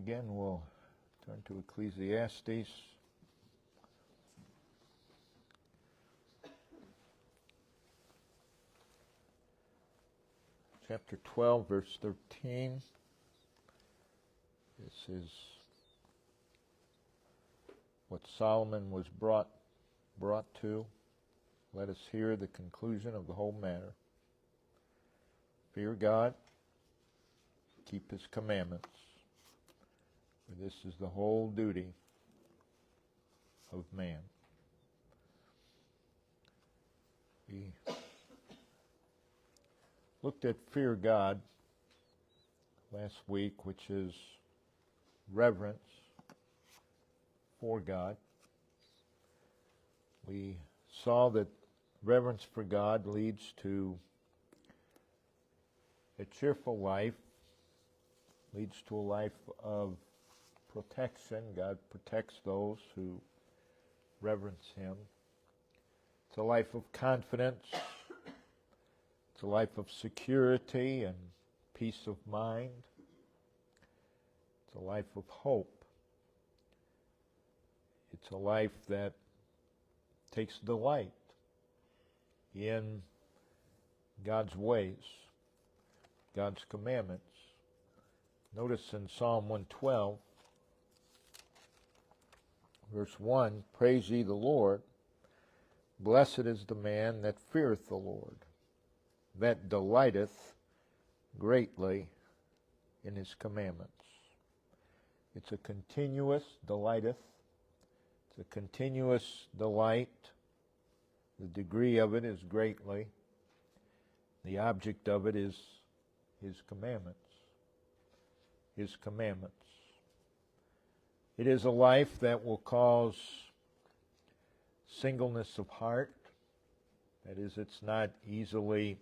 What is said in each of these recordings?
again, we'll turn to Ecclesiastes. Chapter 12, verse 13. This is what Solomon was brought to. Let us hear the conclusion of the whole matter. Fear God, keep His commandments, for this is the whole duty of man. We looked at fear God last week, which is reverence for God. We saw that reverence for God leads to a cheerful life, leads to a life of protection. God protects those who reverence Him. It's a life of confidence. It's a life of security and peace of mind. It's a life of hope. It's a life that takes delight in God's ways, God's commandments. Notice in Psalm 112, verse 1, praise ye the Lord. Blessed is the man that feareth the Lord, that delighteth greatly in His commandments. It's a continuous delighteth. It's a continuous delight. The degree of it is greatly. The object of it is His commandments. His commandments. It is a life that will cause singleness of heart. That is, it's not easily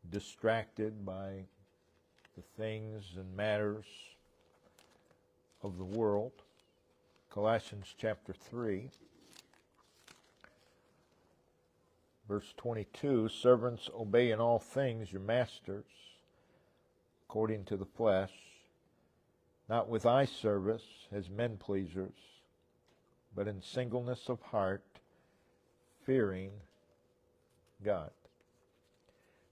distracted by the things and matters of the world. Colossians chapter 3, verse 22, servants, obey in all things your masters, according to the flesh, not with eye service as men pleasers, but in singleness of heart, fearing God.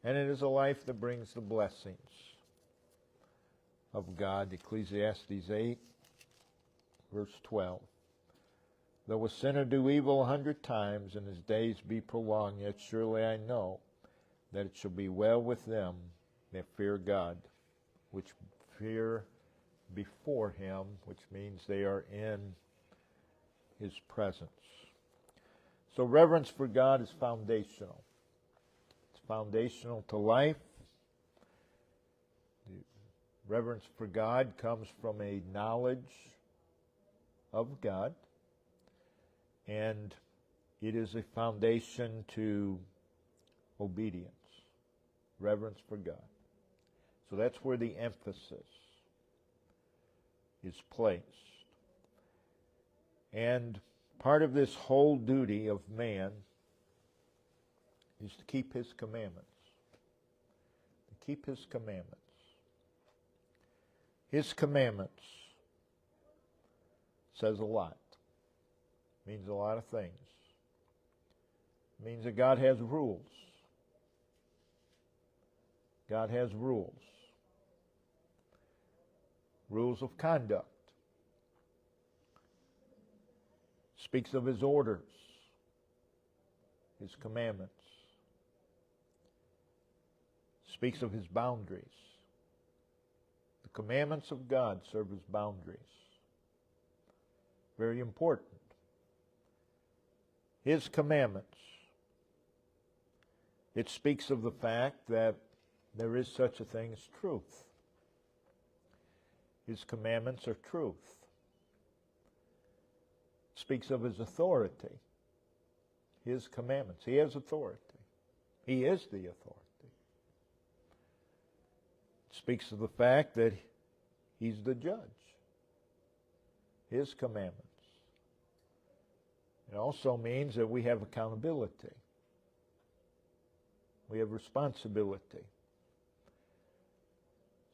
And it is a life that brings the blessings of God. Ecclesiastes 8, verse 12. Though a sinner do evil 100 times, and his days be prolonged, yet surely I know that it shall be well with them that fear God, which fear before Him, which means they are in His presence. So reverence for God is foundational. It's foundational to life. The reverence for God comes from a knowledge of God, and it is a foundation to obedience, reverence for God. So that's where the emphasis is placed. And part of this whole duty of man is to keep His commandments. To keep His commandments. His commandments says a lot. Means a lot of things. It means that God has rules. God has rules. Rules of conduct. Speaks of His orders, His commandments. Speaks of His boundaries. The commandments of God serve as boundaries. Very important. His commandments. It speaks of the fact that there is such a thing as truth. His commandments are truth. It speaks of His authority. His commandments. He has authority. He is the authority. It speaks of the fact that He's the judge. His commandments. It also means that we have accountability. We have responsibility.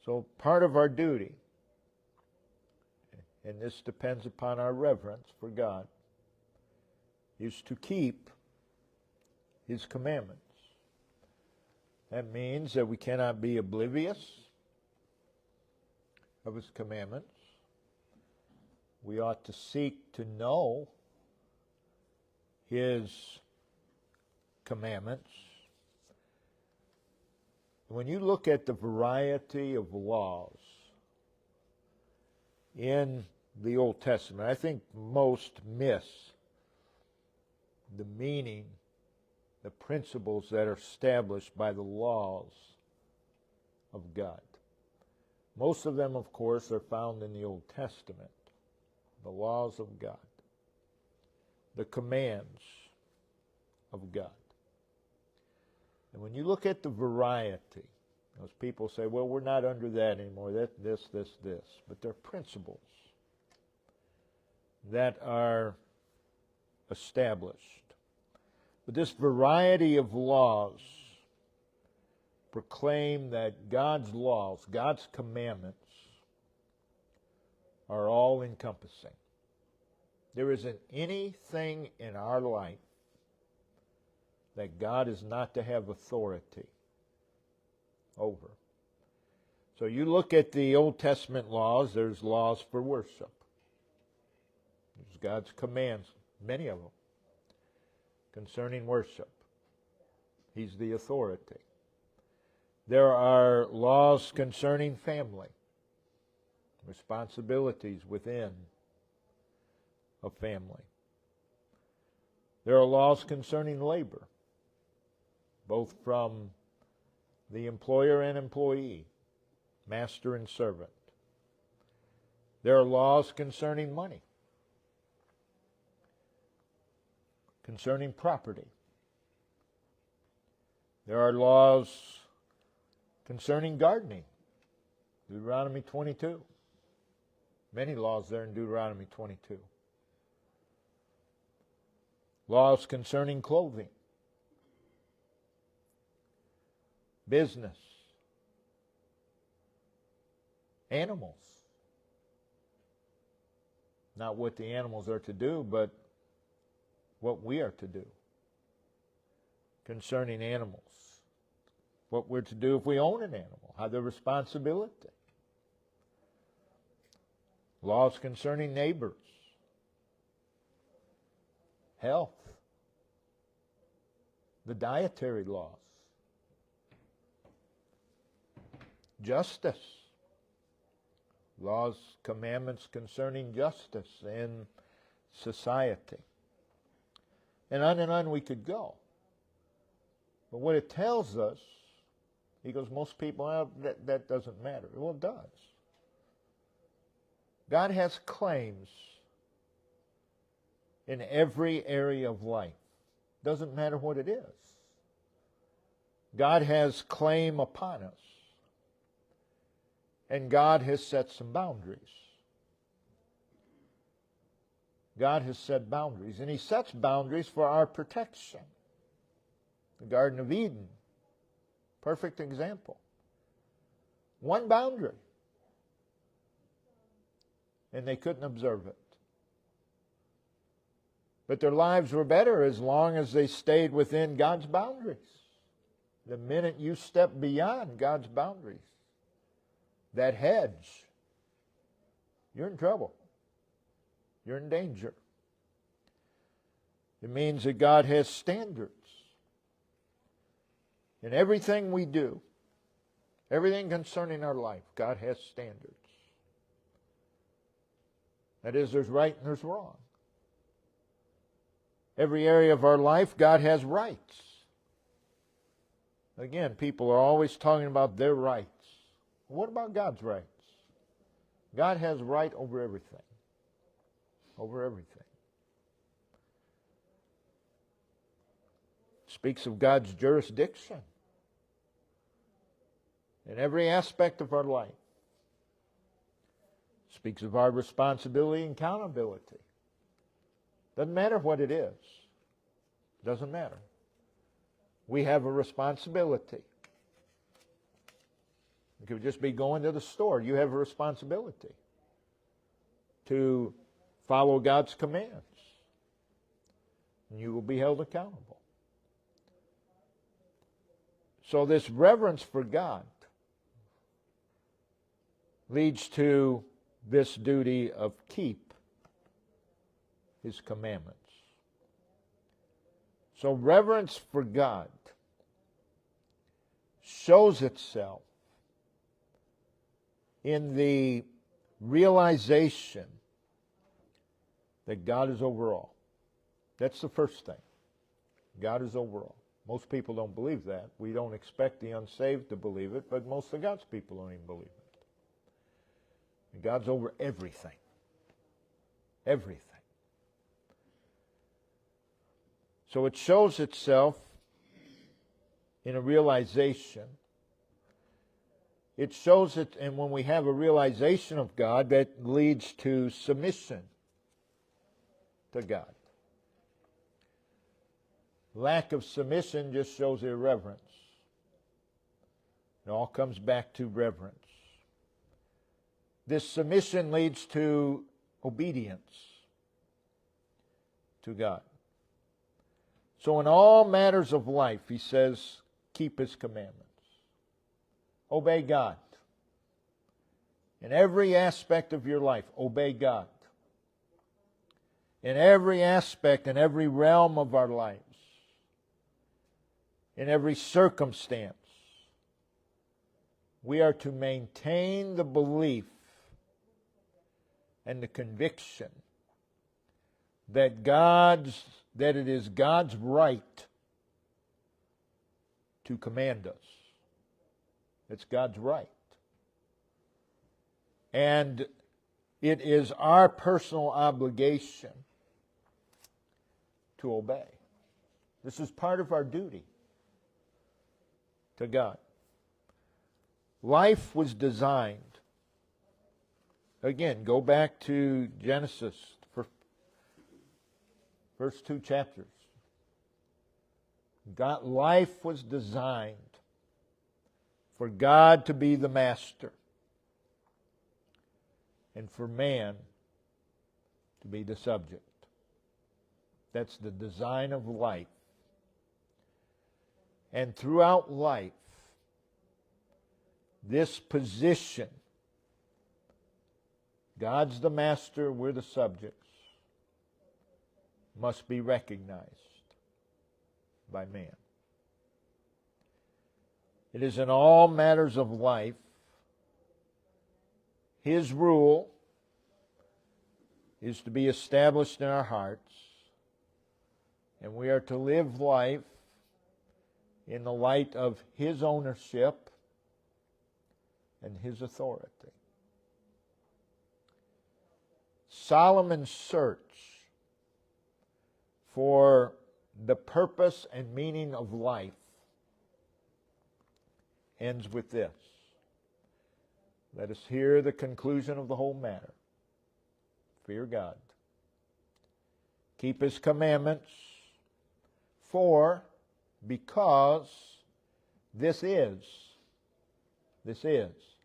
So part of our duty and this depends upon our reverence for God, is to keep His commandments. That means that we cannot be oblivious of His commandments. We ought to seek to know His commandments. When you look at the variety of laws in the Old Testament, I think most miss the meaning, the principles that are established by the laws of God. Most of them, of course, are found in the Old Testament. The laws of God. The commands of God. And when you look at the variety, those people say, well, we're not under that anymore, this. But they're principles that are established. But this variety of laws proclaim that God's laws, God's commandments, are all-encompassing. There isn't anything in our life that God is not to have authority over. So you look at the Old Testament laws, there's laws for worship. There's God's commands, many of them, concerning worship. He's the authority. There are laws concerning family, responsibilities within a family. There are laws concerning labor, both from the employer and employee, master and servant. There are laws concerning money, concerning property. There are laws concerning gardening, Deuteronomy 22. Many laws there in Deuteronomy 22. Laws concerning clothing, business, animals. Not what the animals are to do, but what we are to do concerning animals. What we're to do if we own an animal, how the responsibility. Laws concerning neighbors, health, the dietary laws, justice, laws, commandments concerning justice in society. And on we could go. But what it tells us, he goes, most people, well, that doesn't matter. Well, it does. God has claims in every area of life. Doesn't matter what it is. God has claim upon us. And God has set some boundaries. God has set boundaries. And He sets boundaries for our protection. The Garden of Eden, perfect example. One boundary. And they couldn't observe it. But their lives were better as long as they stayed within God's boundaries. The minute you step beyond God's boundaries, that hedge, you're in trouble. You're in danger. It means that God has standards. In everything we do, everything concerning our life, God has standards. That is, there's right and there's wrong. Every area of our life, God has rights. Again, people are always talking about their rights. What about God's rights? God has right over everything. Over everything. Speaks of God's jurisdiction in every aspect of our life. Speaks of our responsibility and accountability. Doesn't matter what it is. Doesn't matter. We have a responsibility. It could just be going to the store. You have a responsibility. to follow God's commands. And you will be held accountable. So this reverence for God leads to this duty of keep His commandments. So reverence for God shows itself in the realization that God is over all. That's the first thing. God is over all. Most people don't believe that. We don't expect the unsaved to believe it, but most of God's people don't even believe it. And God's over everything. Everything. So it shows itself in a realization. It shows it, and when we have a realization of God, that leads to submission to God. Lack of submission just shows irreverence. It all comes back to reverence. This submission leads to obedience to God. So in all matters of life, he says, keep His commandments. Obey God. In every aspect of your life, obey God. In every aspect, in every realm of our lives, in every circumstance, we are to maintain the belief and the conviction that it is God's right to command us. It's God's right. And it is our personal obligation to obey. This is part of our duty to God. Life was designed. Again, go back to Genesis, first 2 chapters. Life was designed for God to be the master and for man to be the subject. That's the design of life. And throughout life, this position, God's the master, we're the subjects, must be recognized by man. It is in all matters of life, His rule is to be established in our hearts, and we are to live life in the light of His ownership and His authority. Solomon's search for the purpose and meaning of life ends with this. Let us hear the conclusion of the whole matter. Fear God. Keep His commandments, because this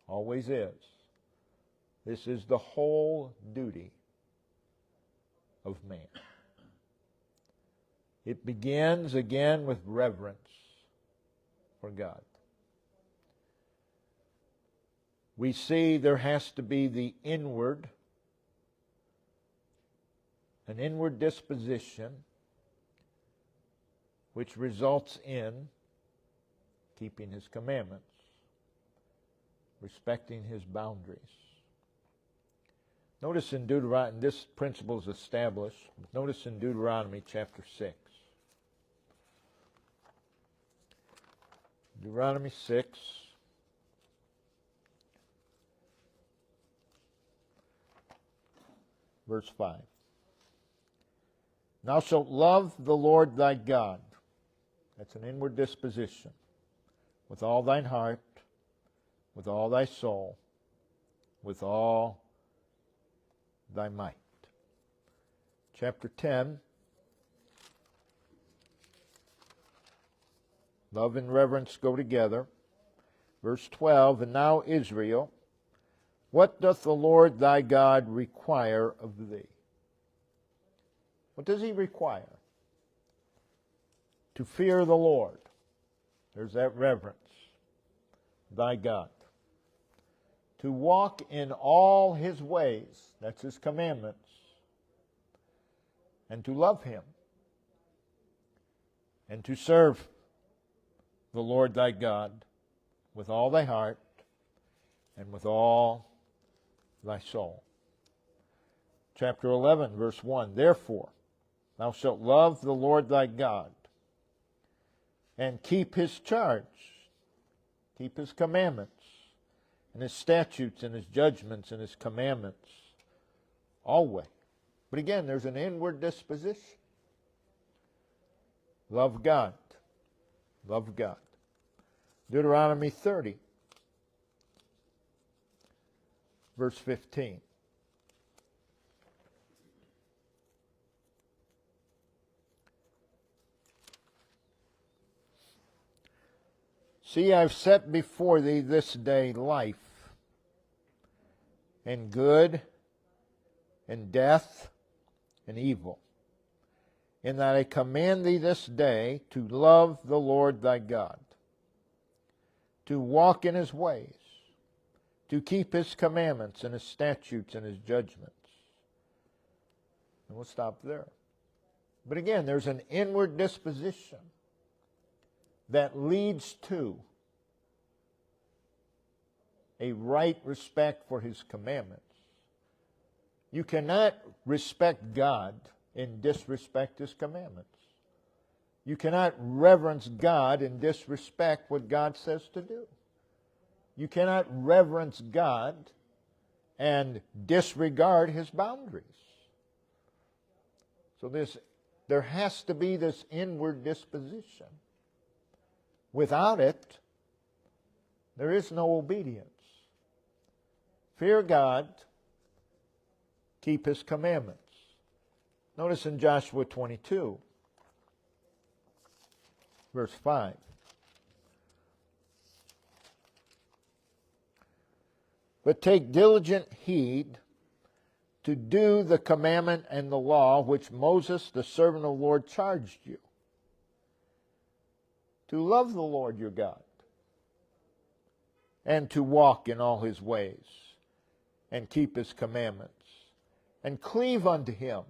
always is, this is the whole duty of man. It begins again with reverence for God. We see there has to be an inward disposition which results in keeping His commandments, respecting His boundaries. Notice in Deuteronomy, this principle is established. Notice in Deuteronomy chapter 6. Deuteronomy 6. Verse 5. Thou shalt love the Lord thy God. That's an inward disposition. With all thine heart, with all thy soul, with all thy might. Chapter 10. Love and reverence go together. Verse 12. And now, Israel, What doth the Lord thy God require of thee? What does he require? To fear the Lord. There's that reverence. Thy God. To walk in all his ways. That's his commandments. And to love him. And to serve the Lord thy God with all thy heart and with all thy soul. Chapter 11, verse 1. Therefore, thou shalt love the Lord thy God and keep his charge, keep his commandments, and his statutes and his judgments and his commandments always. But again, there's an inward disposition. Love God. Love God. Deuteronomy 30, verse 15. See, I've set before thee this day life, and good, and death, and evil. In that I command thee this day to love the Lord thy God, to walk in his ways, to keep his commandments and his statutes and his judgments. And we'll stop there. But again, there's an inward disposition that leads to a right respect for his commandments. You cannot respect God and disrespect his commandments. You cannot reverence God and disrespect what God says to do. You cannot reverence God and disregard his boundaries. So there has to be this inward disposition. Without it, there is no obedience. Fear God, keep his commandments. Notice in Joshua 22, verse 5. But take diligent heed to do the commandment and the law which Moses, the servant of the Lord, charged you. To love the Lord your God, and to walk in all his ways, and keep his commandments, and cleave unto him.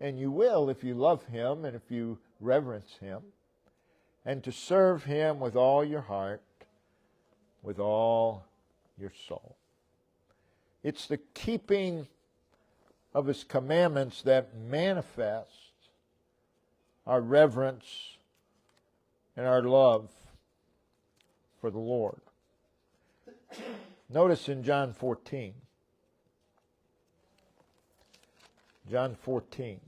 And you will if you love him and if you reverence him, and to serve him with all your heart, with all your soul. It's the keeping of his commandments that manifest our reverence and our love for the Lord. Notice in John 14. John 14.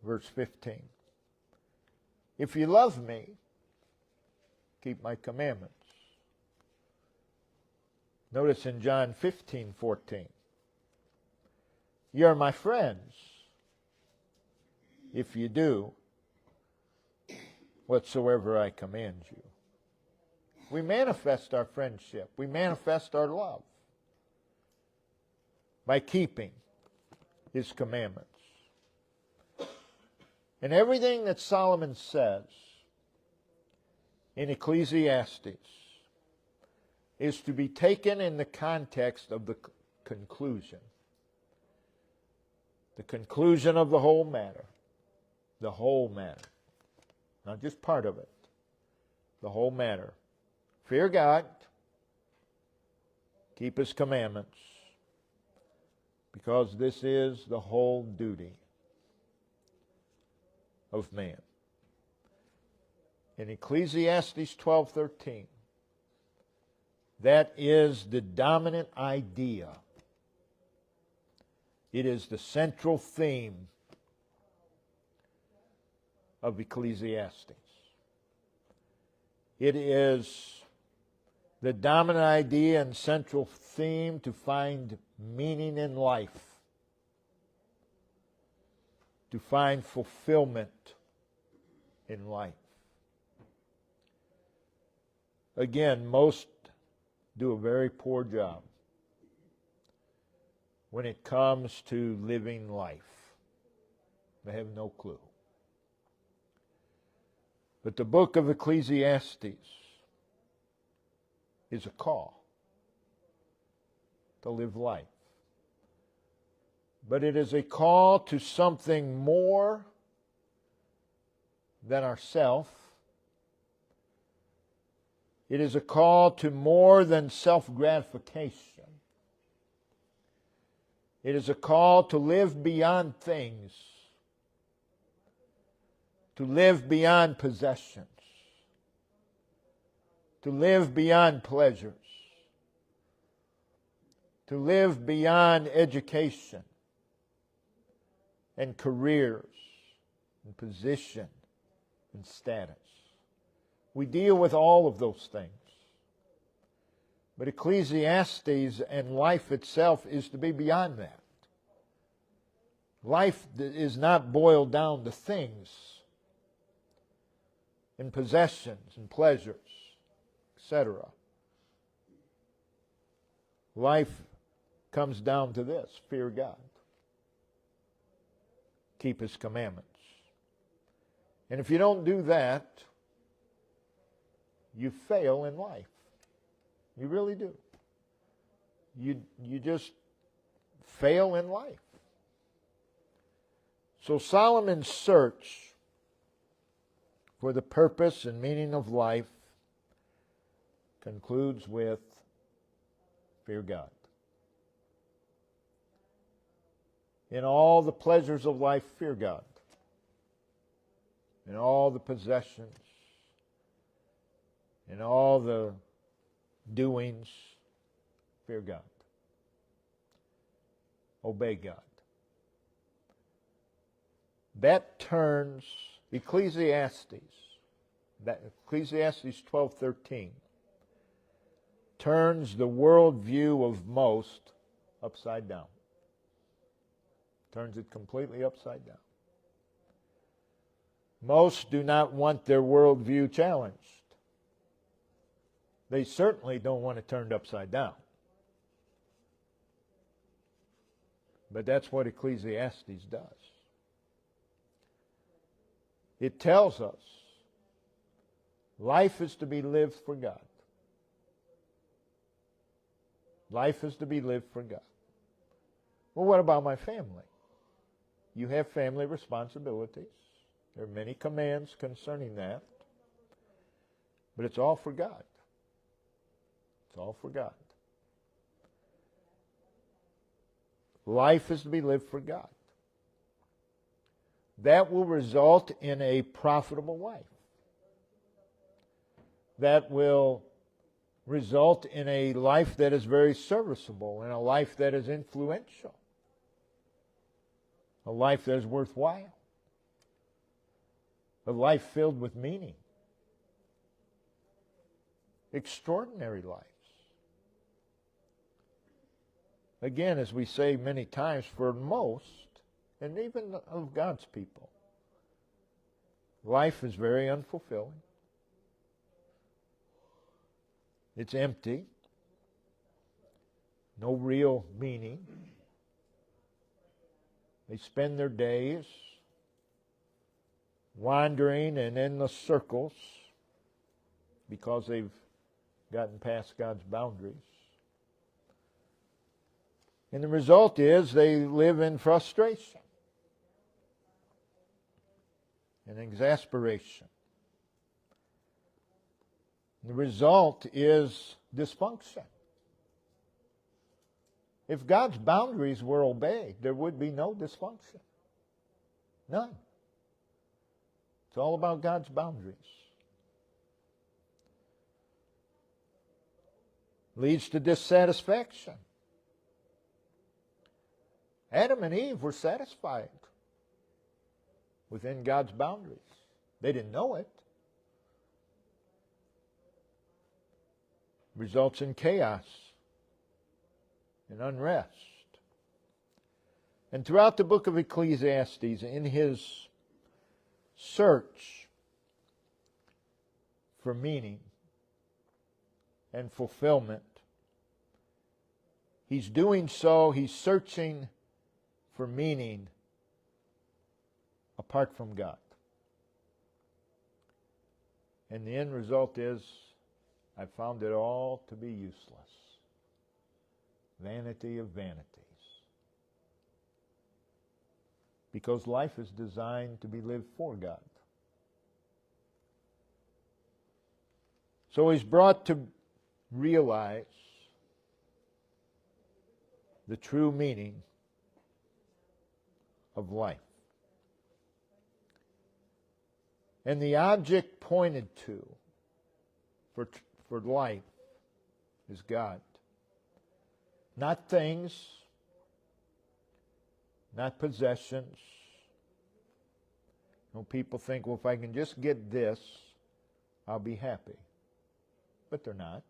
Verse 15. If you love me, keep my commandments. Notice in John 15:14. You are my friends if you do whatsoever I command you. We manifest our friendship. We manifest our love by keeping his commandments. And everything that Solomon says in Ecclesiastes is to be taken in the context of the conclusion. The conclusion of the whole matter. The whole matter. Not just part of it. The whole matter. Fear God. Keep his commandments. Because this is the whole duty of man. In Ecclesiastes 12:13, that is the dominant idea. It is the central theme of Ecclesiastes. It is the dominant idea and central theme to find meaning in life, to find fulfillment in life. Again, most do a very poor job when it comes to living life. They have no clue. But the book of Ecclesiastes is a call to live life. But it is a call to something more than ourself. It is a call to more than self-gratification. It is a call to live beyond things, to live beyond possessions, to live beyond pleasures, to live beyond education and careers and position and status. We deal with all of those things. But Ecclesiastes and life itself is to be beyond that. Life is not boiled down to things and possessions and pleasures, etc. Life comes down to this: fear God, keep His commandments. And if you don't do that, you fail in life. You really do. You just fail in life. So Solomon's search for the purpose and meaning of life concludes with fear God. In all the pleasures of life, fear God. In all the possessions, in all the doings, fear God. Obey God. That turns Ecclesiastes 12:13, turns the worldview of most upside down. Turns it completely upside down. Most do not want their worldview challenged. They certainly don't want it turned upside down. But that's what Ecclesiastes does. It tells us life is to be lived for God. Life is to be lived for God. Well, what about my family? You have family responsibilities. There are many commands concerning that. But it's all for God. It's all for God. Life is to be lived for God. That will result in a profitable life. That will result in a life that is very serviceable and a life that is influential. A life that is worthwhile. A life filled with meaning. Extraordinary lives. Again, as we say many times, for most, and even of God's people, life is very unfulfilling. It's empty. No real meaning. They spend their days wandering in endless circles because they've gotten past God's boundaries. And the result is they live in frustration and exasperation. The result is dysfunction. If God's boundaries were obeyed, there would be no dysfunction. None. It's all about God's boundaries. Leads to dissatisfaction. Adam and Eve were satisfied within God's boundaries. They didn't know it. Results in chaos and unrest. And throughout the book of Ecclesiastes, in his search for meaning, and fulfillment. He's doing so, he's searching for meaning apart from God. And the end result is, I found it all to be useless. Vanity of vanities. Because life is designed to be lived for God. So he's brought to realize the true meaning of life. And the object pointed to for life is God. Not things, not possessions. You know, people think, well, if I can just get this, I'll be happy. But they're not.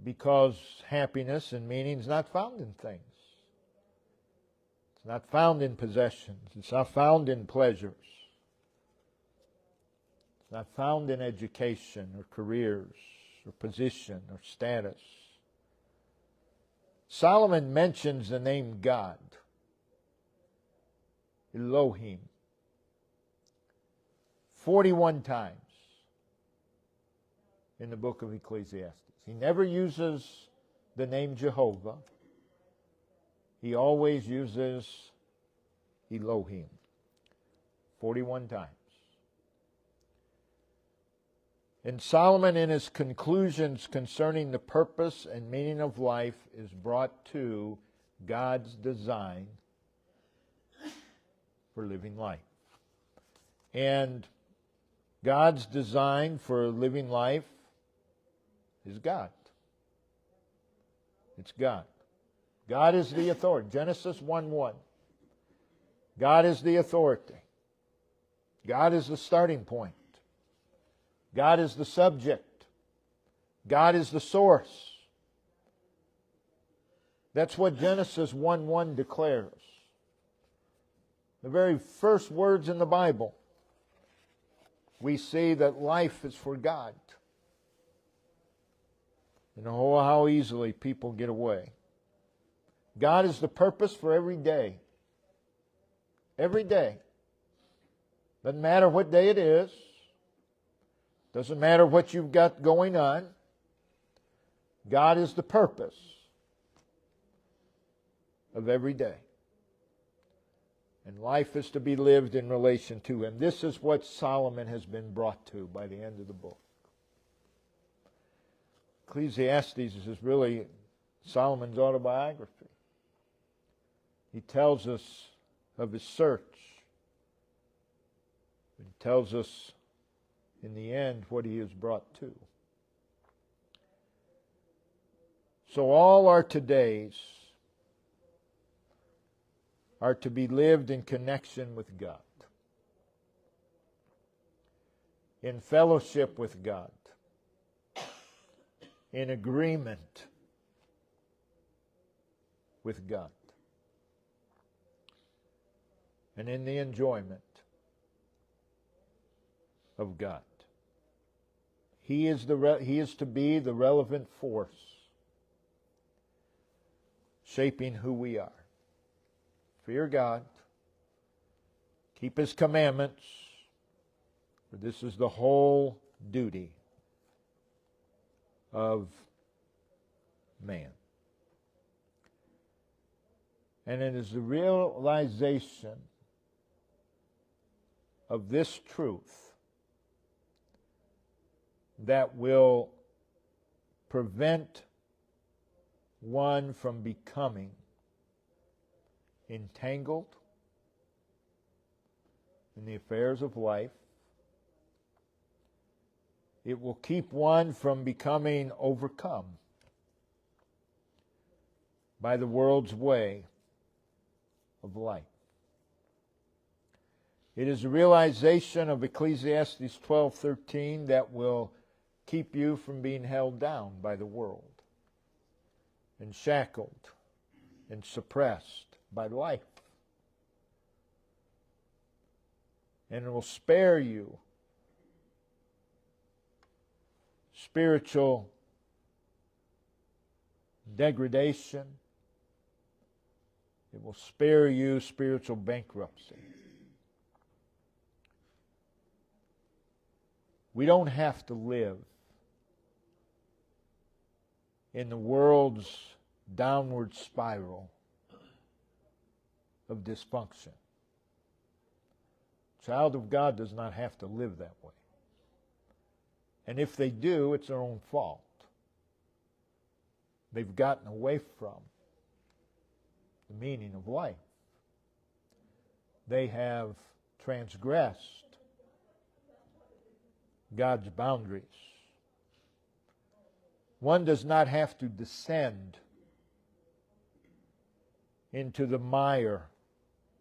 Because happiness and meaning is not found in things. It's not found in possessions. It's not found in pleasures. It's not found in education or careers or position or status. Solomon mentions the name God, Elohim, 41 times in the book of Ecclesiastes. He never uses the name Jehovah. He always uses Elohim, 41 times. And Solomon, in his conclusions concerning the purpose and meaning of life, is brought to God's design for living life. And God's design for living life is God. It's God. God is the authority. Genesis 1:1. God is the authority. God is the starting point. God is the subject. God is the source. That's what Genesis 1:1 declares. The very first words in the Bible, we see that life is for God. You know how easily people get away. God is the purpose for every day. Every day. Doesn't matter what day it is. Doesn't matter what you've got going on. God is the purpose of every day. And life is to be lived in relation to Him. This is what Solomon has been brought to by the end of the book. Ecclesiastes is really Solomon's autobiography. He tells us of his search. He tells us in the end what he is brought to. So all our todays are to be lived in connection with God, in fellowship with God, in agreement with God, and in the enjoyment of God. He is to be the relevant force shaping who we are. Fear God, keep His commandments, for this is the whole duty of man. And it is the realization of this truth that will prevent one from becoming entangled in the affairs of life. It will keep one from becoming overcome by the world's way of life. It is a realization of Ecclesiastes 12:13 that will keep you from being held down by the world and shackled and suppressed by life. And it will spare you spiritual degradation. It will spare you spiritual bankruptcy. We don't have to live in the world's downward spiral of dysfunction. Child of God does not have to live that way. And if they do, it's their own fault. They've gotten away from the meaning of life. They have transgressed God's boundaries. One does not have to descend into the mire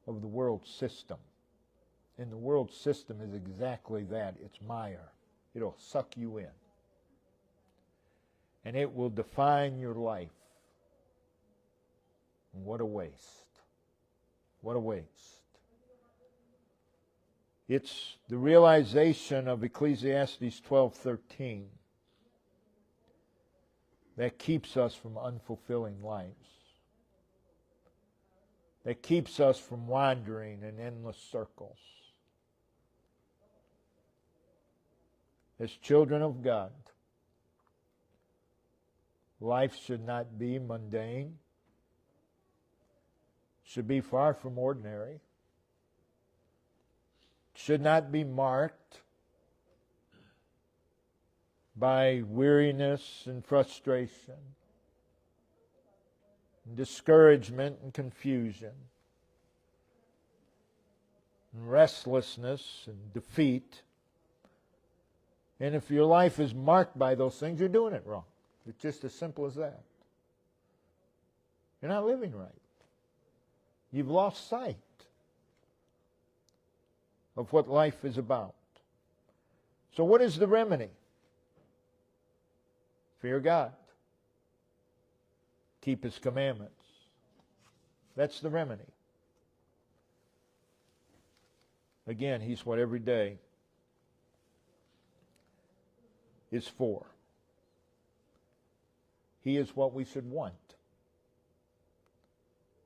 of the world system. And the world system is exactly that. It's mire. It'll suck you in. And it will define your life. And what a waste. What a waste. It's the realization of Ecclesiastes 12:13 that keeps us from unfulfilling lives. That keeps us from wandering in endless circles. As children of God, life should not be mundane. Should be far from ordinary. Should not be marked by weariness and frustration, and discouragement and confusion, and restlessness and defeat. And if your life is marked by those things, you're doing it wrong. It's just as simple as that. You're not living right. You've lost sight of what life is about. So what is the remedy? Fear God. Keep His commandments. That's the remedy. Again, He's what every day is for. He is what we should want.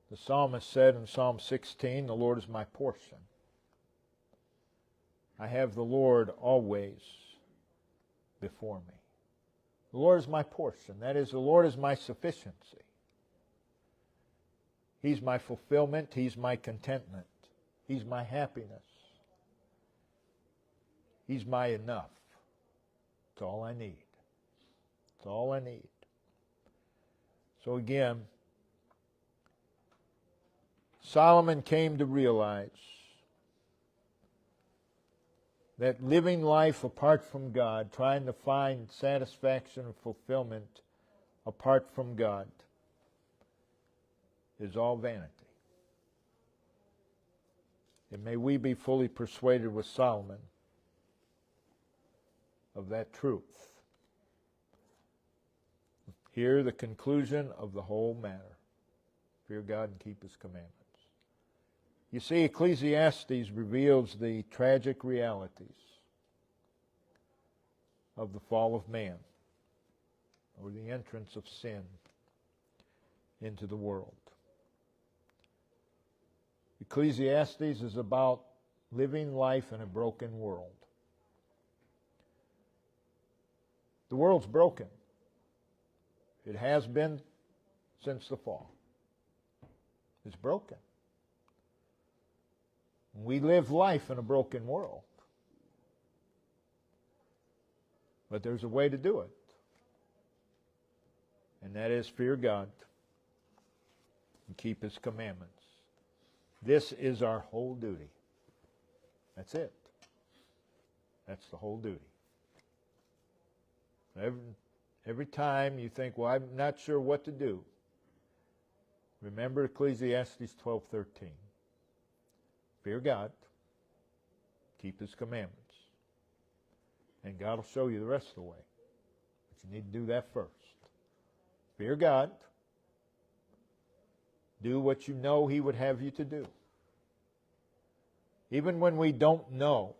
The psalmist said in Psalm 16, "The Lord is my portion. I have the Lord always before me." The Lord is my portion. That is, the Lord is my sufficiency. He's my fulfillment. He's my contentment. He's my happiness. He's my enough. It's all I need. It's all I need. So again, Solomon came to realize that living life apart from God, trying to find satisfaction and fulfillment apart from God, is all vanity. And may we be fully persuaded with Solomon of that truth. Hear the conclusion of the whole matter. Fear God and keep His commandments. You see, Ecclesiastes reveals the tragic realities of the fall of man, or the entrance of sin into the world. Ecclesiastes is about living life in a broken world. The world's broken. It has been since the fall. It's broken. We live life in a broken world. But there's a way to do it. And that is fear God and keep His commandments. This is our whole duty. That's it. That's the whole duty. Every time you think, well, I'm not sure what to do, remember Ecclesiastes 12:13. Fear God, keep His commandments, and God will show you the rest of the way. But you need to do that first. Fear God, do what you know He would have you to do. Even when we don't know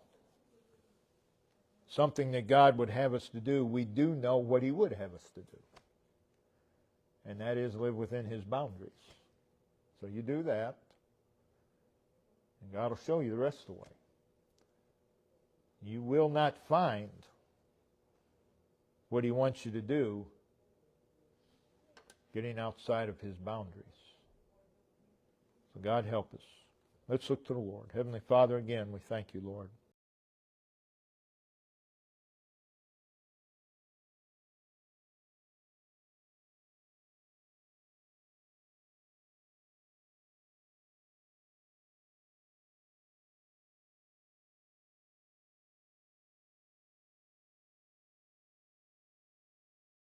something that God would have us to do, we do know what He would have us to do. And that is live within His boundaries. So you do that, and God will show you the rest of the way. You will not find what He wants you to do getting outside of His boundaries. So God help us. Let's look to the Lord. Heavenly Father, again, we thank You, Lord.